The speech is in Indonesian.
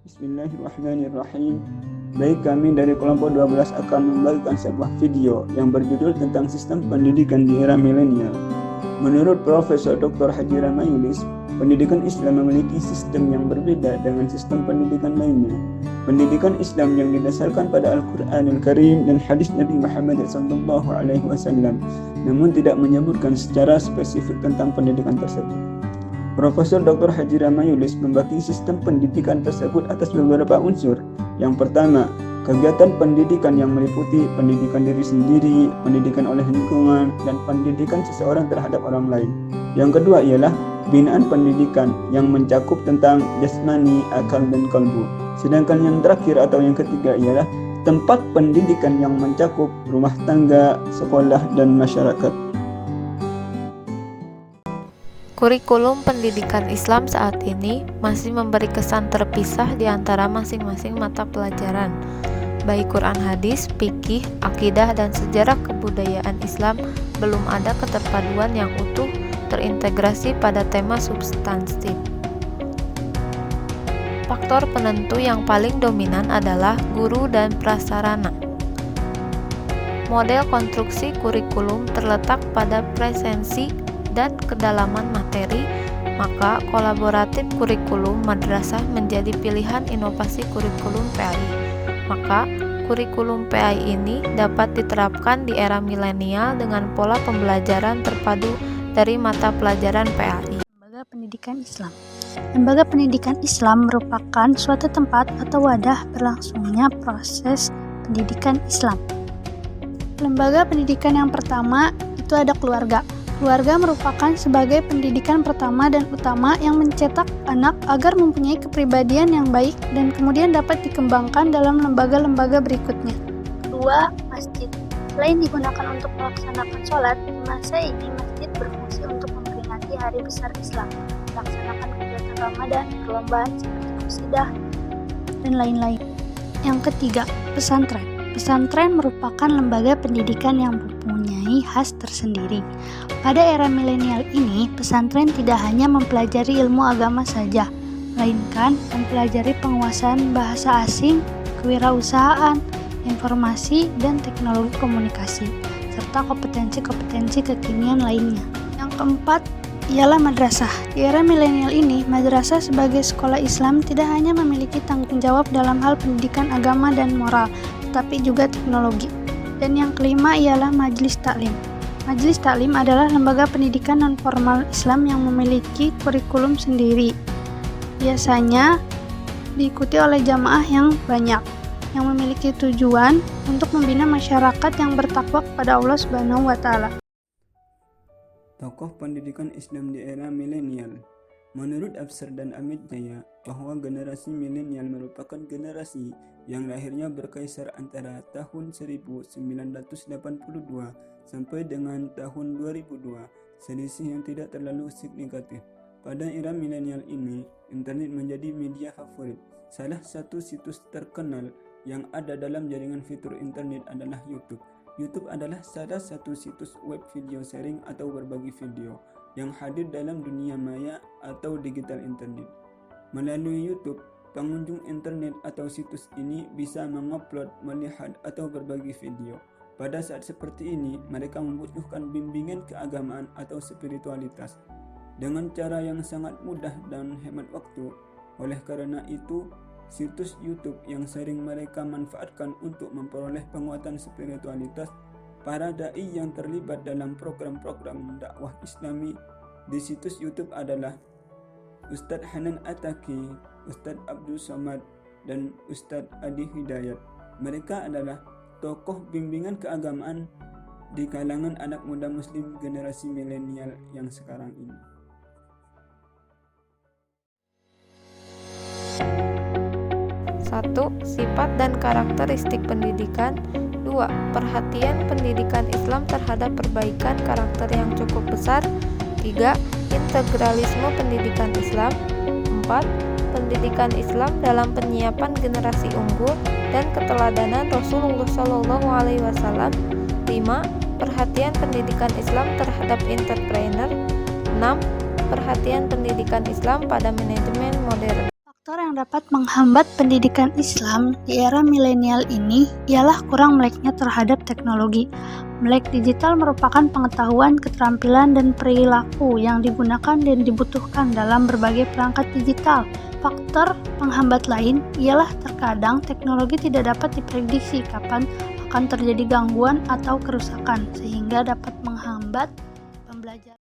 Bismillahirrahmanirrahim. Baik, kami dari kelompok 12 akan membagikan sebuah video yang berjudul tentang sistem pendidikan di era milenial. Menurut Profesor Dr. Haji Ramayulis, pendidikan Islam memiliki sistem yang berbeda dengan sistem pendidikan lainnya. Pendidikan Islam yang didasarkan pada Al-Quranul Karim dan hadis Nabi Muhammad SAW, namun tidak menyebutkan secara spesifik tentang pendidikan tersebut. Profesor Dr. Haji Ramayulis membagi sistem pendidikan tersebut atas beberapa unsur. Yang pertama, kegiatan pendidikan yang meliputi pendidikan diri sendiri, pendidikan oleh lingkungan, dan pendidikan seseorang terhadap orang lain. Yang kedua ialah binaan pendidikan yang mencakup tentang jasmani, akal, dan kalbu. Sedangkan yang terakhir atau yang ketiga ialah tempat pendidikan yang mencakup rumah tangga, sekolah, dan masyarakat. Kurikulum pendidikan Islam saat ini masih memberi kesan terpisah di antara masing-masing mata pelajaran. Baik Quran hadis, fikih, akidah, dan sejarah kebudayaan Islam belum ada keterpaduan yang utuh terintegrasi pada tema substantif. Faktor penentu yang paling dominan adalah guru dan prasarana. Model konstruksi kurikulum terletak pada presensi dan kedalaman materi, maka kolaboratif kurikulum madrasah menjadi pilihan inovasi kurikulum PAI. Maka kurikulum PAI ini dapat diterapkan di era milenial dengan pola pembelajaran terpadu dari mata pelajaran PAI. Lembaga Pendidikan Islam. Lembaga Pendidikan Islam merupakan suatu tempat atau wadah berlangsungnya proses pendidikan Islam. Lembaga pendidikan yang pertama itu ada keluarga. Keluarga merupakan sebagai pendidikan pertama dan utama yang mencetak anak agar mempunyai kepribadian yang baik dan kemudian dapat dikembangkan dalam lembaga-lembaga berikutnya. Kedua, masjid. Selain digunakan untuk melaksanakan sholat, di masa ini masjid berfungsi untuk memperingati hari besar Islam, melaksanakan kegiatan Ramadan, perlombaan seperti qasidah, dan lain-lain. Yang ketiga, pesantren. Pesantren merupakan lembaga pendidikan yang mempunyai khas tersendiri. Pada era milenial ini, pesantren tidak hanya mempelajari ilmu agama saja, melainkan mempelajari penguasaan bahasa asing, kewirausahaan, informasi, dan teknologi komunikasi, serta kompetensi-kompetensi kekinian lainnya. Yang keempat ialah madrasah. Di era milenial ini, madrasah sebagai sekolah Islam tidak hanya memiliki tanggung jawab dalam hal pendidikan agama dan moral, tetapi juga teknologi. Dan yang kelima ialah majelis taklim. Majelis taklim adalah lembaga pendidikan non-formal Islam yang memiliki kurikulum sendiri. Biasanya diikuti oleh jamaah yang banyak, yang memiliki tujuan untuk membina masyarakat yang bertakwa kepada Allah Subhanahu wa Ta'ala. Tokoh pendidikan Islam di era milenial. Menurut Absar dan Amit Jaya, bahwa generasi milenial merupakan generasi yang lahirnya berkisar antara tahun 1982 sampai dengan tahun 2002, selisih yang tidak terlalu signifikan. Pada era milenial ini, internet menjadi media favorit. Salah satu situs terkenal yang ada dalam jaringan fitur internet adalah YouTube. YouTube adalah salah satu situs web video sharing atau berbagi video yang hadir dalam dunia maya atau digital internet. Melalui YouTube, pengunjung internet atau situs ini bisa mengupload, melihat, atau berbagi video. Pada saat seperti ini, mereka membutuhkan bimbingan keagamaan atau spiritualitas dengan cara yang sangat mudah dan hemat waktu. Oleh karena itu, situs YouTube yang sering mereka manfaatkan untuk memperoleh penguatan spiritualitas para dai yang terlibat dalam program-program dakwah Islami di situs YouTube adalah Ustadz Hanan Ataki, Ustadz Abdul Somad, dan Ustadz Adi Hidayat. Mereka adalah tokoh bimbingan keagamaan di kalangan anak muda muslim generasi milenial yang sekarang ini. 1. Sifat dan karakteristik pendidikan. 2. Perhatian pendidikan Islam terhadap perbaikan karakter yang cukup besar. 3. Integralisme pendidikan Islam. 4. Pendidikan Islam dalam penyiapan generasi unggul dan keteladanan Rasulullah SAW. 5. Perhatian pendidikan Islam terhadap entrepreneur. 6. Perhatian pendidikan Islam pada manajemen modern. Faktor yang dapat menghambat pendidikan Islam di era milenial ini ialah kurang meleknya terhadap teknologi. Melek digital merupakan pengetahuan, keterampilan, dan perilaku yang digunakan dan dibutuhkan dalam berbagai perangkat digital. Faktor penghambat lain ialah terkadang teknologi tidak dapat diprediksi kapan akan terjadi gangguan atau kerusakan, sehingga dapat menghambat pembelajaran.